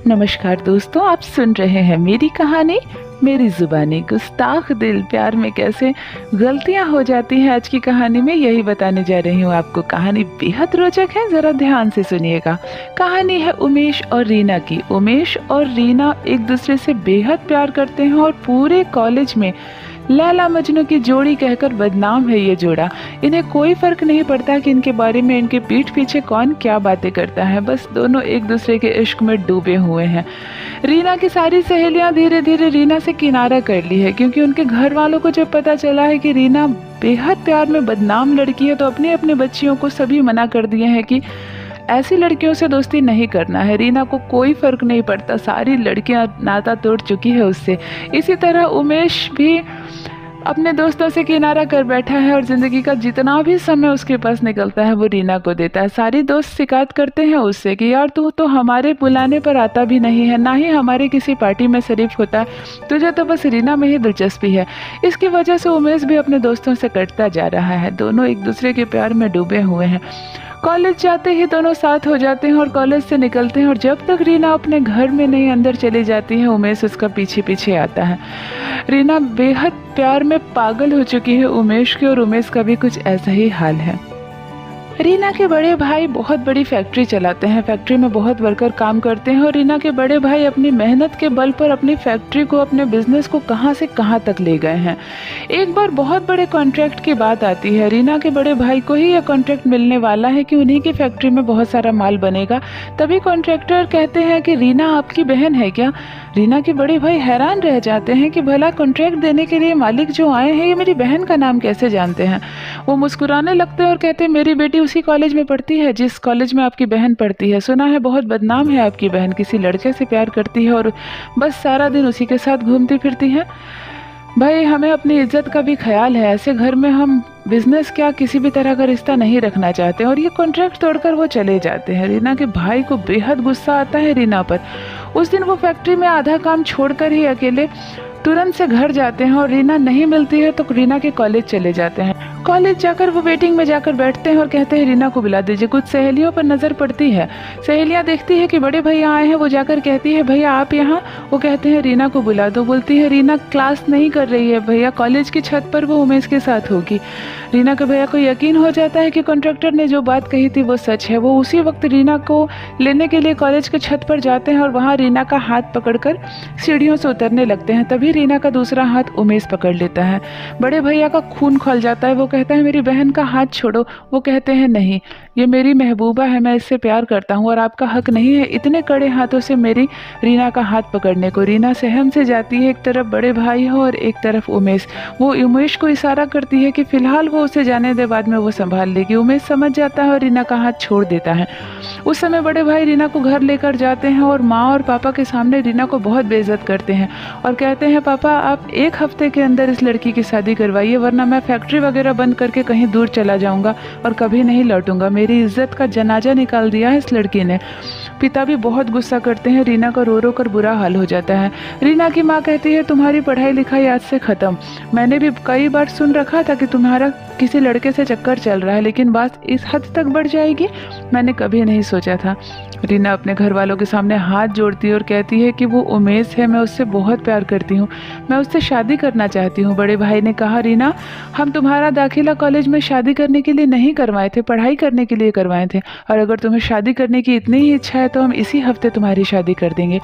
नमस्कार दोस्तों, आप सुन रहे हैं मेरी कहानी मेरी ज़ुबानी। गुस्ताख दिल प्यार में कैसे गलतियां हो जाती हैं, आज की कहानी में यही बताने जा रही हूँ आपको। कहानी बेहद रोचक है, ज़रा ध्यान से सुनिएगा। कहानी है उमेश और रीना की। उमेश और रीना एक दूसरे से बेहद प्यार करते हैं और पूरे कॉलेज में लैला मजनू की जोड़ी कहकर बदनाम है ये जोड़ा। इन्हें कोई फर्क नहीं पड़ता कि इनके बारे में इनके पीठ पीछे कौन क्या बातें करता है, बस दोनों एक दूसरे के इश्क में डूबे हुए हैं। रीना की सारी सहेलियां धीरे धीरे रीना से किनारा कर ली है, क्योंकि उनके घर वालों को जब पता चला है कि रीना बेहद प्यार में बदनाम लड़की है, तो अपनी अपनी बच्चियों को सभी मना कर दिए हैं कि ऐसी लड़कियों से दोस्ती नहीं करना है। रीना को कोई फर्क नहीं पड़ता, सारी लड़कियां नाता तोड़ चुकी है उससे। इसी तरह उमेश भी अपने दोस्तों से किनारा कर बैठा है और ज़िंदगी का जितना भी समय उसके पास निकलता है वो रीना को देता है। सारी दोस्त शिकायत करते हैं उससे कि यार तू तो हमारे बुलाने पर आता भी नहीं है, ना ही हमारी किसी पार्टी में शरीफ होता है, तुझे तो बस रीना में ही दिलचस्पी है। इसकी वजह से उमेश भी अपने दोस्तों से कटता जा रहा है। दोनों एक दूसरे के प्यार में डूबे हुए हैं। कॉलेज जाते ही दोनों साथ हो जाते हैं और कॉलेज से निकलते हैं, और जब तक रीना अपने घर में नहीं अंदर चली जाती है, उमेश उसका पीछे पीछे आता है। रीना बेहद प्यार में पागल हो चुकी है उमेश की, और उमेश का भी कुछ ऐसा ही हाल है। रीना के बड़े भाई बहुत बड़ी फैक्ट्री चलाते हैं, फैक्ट्री में बहुत वर्कर काम करते हैं, और रीना के बड़े भाई अपनी मेहनत के बल पर अपनी फैक्ट्री को, अपने बिजनेस को कहां से कहां तक ले गए हैं। एक बार बहुत बड़े कॉन्ट्रैक्ट की बात आती है। रीना के बड़े भाई को ही यह कॉन्ट्रैक्ट मिलने वाला है कि उन्हीं की फैक्ट्री में बहुत सारा माल बनेगा। तभी कॉन्ट्रैक्टर कहते हैं कि रीना आपकी बहन है क्या। रीना के बड़े भाई हैरान रह जाते हैं कि भला कॉन्ट्रैक्ट देने के लिए मालिक जो आए हैं ये मेरी बहन का नाम कैसे जानते हैं। वो मुस्कुराने लगते हैं और कहते हैं मेरी बेटी उसी कॉलेज में पढ़ती है जिस कॉलेज में आपकी बहन पढ़ती है। सुना है बहुत बदनाम है आपकी बहन, किसी लड़के से प्यार करती है और बस सारा दिन उसी के साथ घूमती फिरती है। भाई हमें अपनी इज्जत का भी ख्याल है, ऐसे घर में हम बिजनेस क्या किसी भी तरह का रिश्ता नहीं रखना चाहते। और ये कॉन्ट्रैक्ट तोड़कर वो चले जाते हैं। रीना के भाई को बेहद गुस्सा आता है रीना पर। उस दिन वो फैक्ट्री में आधा काम छोड़कर ही अकेले तुरंत से घर जाते हैं, और रीना नहीं मिलती है तो रीना के कॉलेज चले जाते हैं। कॉलेज जाकर वो वेटिंग में जाकर बैठते हैं और कहते हैं रीना को बुला दीजिए। कुछ सहेलियों पर नज़र पड़ती है, सहेलियां देखती है कि बड़े भैया आए हैं, वो जाकर कहती है भैया आप यहाँ। वो कहते हैं रीना को बुला दो। बोलती है रीना क्लास नहीं कर रही है भैया, कॉलेज की छत पर वो उमेश के साथ होगी। रीना के भैया को यकीन हो जाता है कि कॉन्ट्रैक्टर ने जो बात कही थी वो सच है। वो उसी वक्त रीना को लेने के लिए कॉलेज के छत पर जाते हैं और वहाँ रीना का हाथ पकड़कर सीढ़ियों से उतरने लगते हैं। तभी रीना का दूसरा हाथ उमेश पकड़ लेता है। बड़े भैया का खून खौल जाता है। वो कहता है मेरी बहन का हाथ छोड़ो। वो कहते हैं नहीं, ये मेरी महबूबा है, मैं इससे प्यार करता हूँ और आपका हक नहीं है इतने कड़े हाथों से मेरी रीना का हाथ पकड़ने को। रीना सहम से जाती है, एक तरफ बड़े भाई हो और एक तरफ उमेश। वो उमेश को इशारा करती है कि फिलहाल वो उसे जाने दे, बाद में वो संभाल लेगी। उमेश समझ जाता है और रीना का हाथ छोड़ देता है। उस समय बड़े भाई रीना को घर लेकर जाते हैं और माँ और पापा के सामने रीना को बहुत बेइज्जत करते हैं और कहते हैं पापा आप एक हफ्ते के अंदर इस लड़की की शादी करवाइए, वरना मैं फैक्ट्री वगैरह बंद करके कहीं दूर चला जाऊंगा और कभी नहीं लौटूंगा। मेरी इज्जत का जनाजा निकाल दिया है इस लड़की ने। पिता भी बहुत गुस्सा करते हैं। रीना का रो रो कर बुरा हाल हो जाता है। रीना की माँ कहती है तुम्हारी पढ़ाई लिखाई आज से ख़त्म। मैंने भी कई बार सुन रखा था कि तुम्हारा किसी लड़के से चक्कर चल रहा है, लेकिन बात इस हद तक बढ़ जाएगी मैंने कभी नहीं सोचा था। रीना अपने घर वालों के सामने हाथ जोड़ती है और कहती है कि वो उमेश है, मैं उससे बहुत प्यार करती हूँ, मैं उससे शादी करना चाहती हूँ। बड़े भाई ने कहा रीना हम तुम्हारा दाखिला कॉलेज में शादी करने के लिए नहीं करवाए थे, पढ़ाई करने के लिए करवाए थे, और अगर तुम्हें शादी करने की इतनी ही इच्छा है तो हम इसी हफ्ते तुम्हारी शादी कर देंगे।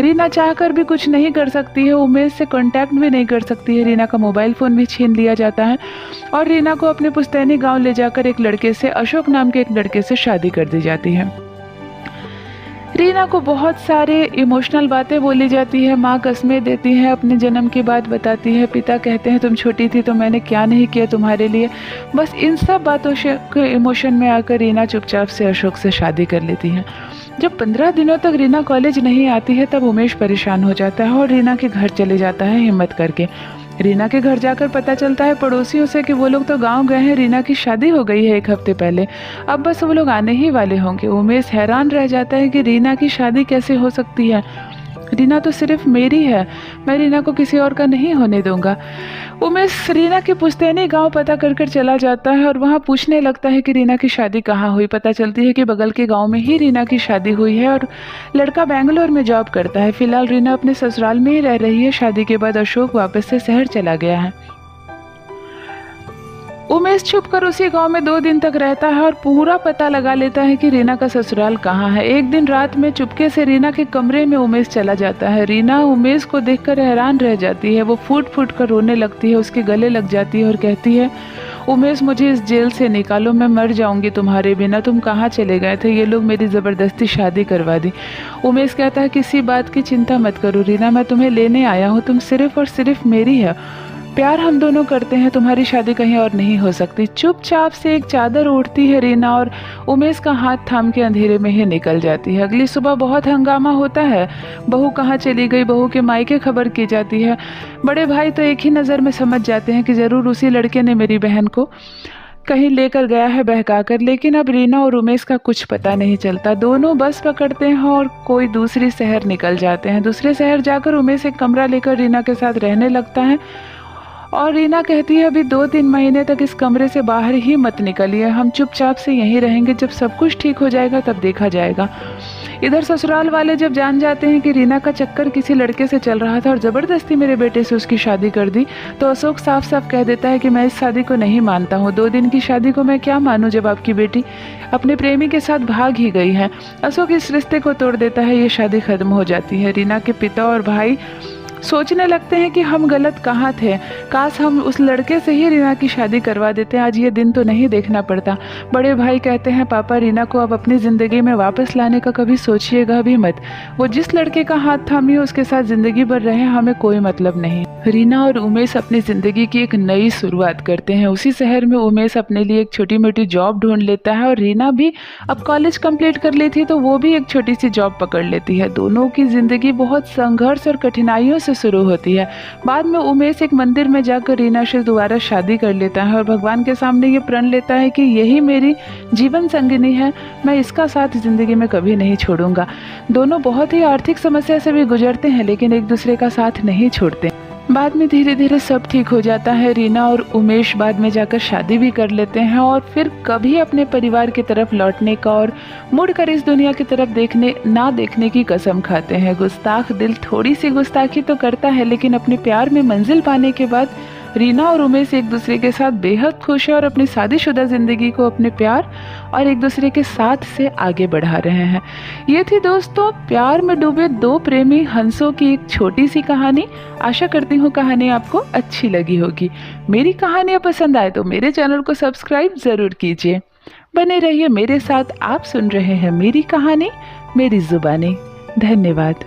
रीना चाहकर भी कुछ नहीं कर सकती है, उमेश से कांटेक्ट भी नहीं कर सकती है। रीना का मोबाइल फ़ोन भी छीन लिया जाता है और रीना को अपने पुश्तैनी गांव ले जाकर एक लड़के से, अशोक नाम के एक लड़के से शादी कर दी जाती है। रीना को बहुत सारे इमोशनल बातें बोली जाती है। माँ कस्में देती है, अपने जन्म की बात बताती है। पिता कहते हैं तुम छोटी थी तो मैंने क्या नहीं किया तुम्हारे लिए। बस इन सब बातों के इमोशन में आकर रीना चुपचाप से अशोक से शादी कर लेती है। जब 15 दिनों तक रीना कॉलेज नहीं आती है तब उमेश परेशान हो जाता है और रीना के घर चले जाता है हिम्मत करके। रीना के घर जाकर पता चलता है पड़ोसियों से कि वो लोग तो गांव गए हैं, रीना की शादी हो गई है 1 हफ्ते पहले, अब बस वो लोग आने ही वाले होंगे। उमेश हैरान रह जाता है कि रीना की शादी कैसे हो सकती है। रीना तो सिर्फ मेरी है, मैं रीना को किसी और का नहीं होने दूंगा। उमेश रीना के पुश्तैनी गांव पता कर कर चला जाता है और वहां पूछने लगता है कि रीना की शादी कहाँ हुई। पता चलती है कि बगल के गांव में ही रीना की शादी हुई है और लड़का बेंगलोर में जॉब करता है। फिलहाल रीना अपने ससुराल में ही रह रही है। शादी के बाद अशोक वापस से शहर चला गया है। उमेश छुपकर उसी गांव में 2 दिन तक रहता है और पूरा पता लगा लेता है कि रीना का ससुराल कहाँ है। एक दिन रात में चुपके से रीना के कमरे में उमेश चला जाता है। रीना उमेश को देखकर हैरान रह जाती है। वो फूट फूट कर रोने लगती है, उसके गले लग जाती है और कहती है, उमेश मुझे इस जेल से निकालो, मैं मर जाऊंगी तुम्हारे बिना। तुम कहाँ चले गए थे? ये लोग मेरी ज़बरदस्ती शादी करवा दी। उमेश कहता है, किसी बात की चिंता मत करो रीना, मैं तुम्हें लेने आया हूँ, तुम सिर्फ और सिर्फ मेरी है। प्यार हम दोनों करते हैं, तुम्हारी शादी कहीं और नहीं हो सकती। चुपचाप से एक चादर ओढ़ती है रीना और उमेश का हाथ थाम के अंधेरे में ही निकल जाती है। अगली सुबह बहुत हंगामा होता है। बहू कहाँ चली गई, बहू के मायके खबर की जाती है। बड़े भाई तो एक ही नज़र में समझ जाते हैं कि ज़रूर उसी लड़के ने मेरी बहन को कहीं लेकर गया है बहकाकर। लेकिन अब रीना और उमेश का कुछ पता नहीं चलता। दोनों बस पकड़ते हैं और कोई दूसरी शहर निकल जाते हैं। दूसरे शहर जाकर उमेश एक कमरा लेकर रीना के साथ रहने लगता है और रीना कहती है, अभी 2-3 महीने तक इस कमरे से बाहर ही मत निकलिए, हम चुपचाप से यहीं रहेंगे, जब सब कुछ ठीक हो जाएगा तब देखा जाएगा। इधर ससुराल वाले जब जान जाते हैं कि रीना का चक्कर किसी लड़के से चल रहा था और ज़बरदस्ती मेरे बेटे से उसकी शादी कर दी, तो अशोक साफ साफ कह देता है कि मैं इस शादी को नहीं मानता हूँ। 2 दिन की शादी को मैं क्या मानूँ जब आपकी बेटी अपने प्रेमी के साथ भाग ही गई है। अशोक इस रिश्ते को तोड़ देता है, ये शादी खत्म हो जाती है। रीना के पिता और भाई सोचने लगते हैं कि हम गलत कहाँ थे, काश हम उस लड़के से ही रीना की शादी करवा देते, आज ये दिन तो नहीं देखना पड़ता। बड़े भाई कहते हैं, पापा रीना को अब अपनी ज़िंदगी में वापस लाने का कभी सोचिएगा भी मत, वो जिस लड़के का हाथ थामी है उसके साथ ज़िंदगी भर रहे, हमें कोई मतलब नहीं। रीना और उमेश अपनी ज़िंदगी की एक नई शुरुआत करते हैं। उसी शहर में उमेश अपने लिए एक छोटी मोटी जॉब ढूंढ लेता है और रीना भी अब कॉलेज कंप्लीट कर लेती है तो वो भी एक छोटी सी जॉब पकड़ लेती है। दोनों की ज़िंदगी बहुत संघर्ष और कठिनाइयों से शुरू होती है। बाद में उमेश एक मंदिर में जाकर रीना से दोबारा शादी कर लेता है और भगवान के सामने ये प्रण लेता है कि यही मेरी जीवन संगिनी है, मैं इसका साथ ज़िंदगी में कभी नहीं छोड़ूंगा। दोनों बहुत ही आर्थिक समस्या से भी गुजरते हैं लेकिन एक दूसरे का साथ नहीं छोड़ते। बाद में धीरे धीरे सब ठीक हो जाता है। रीना और उमेश बाद में जाकर शादी भी कर लेते हैं और फिर कभी अपने परिवार की तरफ लौटने का और मुड़कर इस दुनिया की तरफ ना देखने की कसम खाते हैं। गुस्ताख दिल थोड़ी सी गुस्ताखी तो करता है लेकिन अपने प्यार में मंजिल पाने के बाद रीना और उमेश एक दूसरे के साथ बेहद खुश है और अपनी शादीशुदा ज़िंदगी को अपने प्यार और एक दूसरे के साथ से आगे बढ़ा रहे हैं। ये थी दोस्तों प्यार में डूबे 2 प्रेमी हंसों की एक छोटी सी कहानी। आशा करती हूँ कहानी आपको अच्छी लगी होगी। मेरी कहानियाँ पसंद आए तो मेरे चैनल को सब्सक्राइब ज़रूर कीजिए। बने रहिए मेरे साथ। आप सुन रहे हैं मेरी कहानी मेरी ज़ुबानी। धन्यवाद।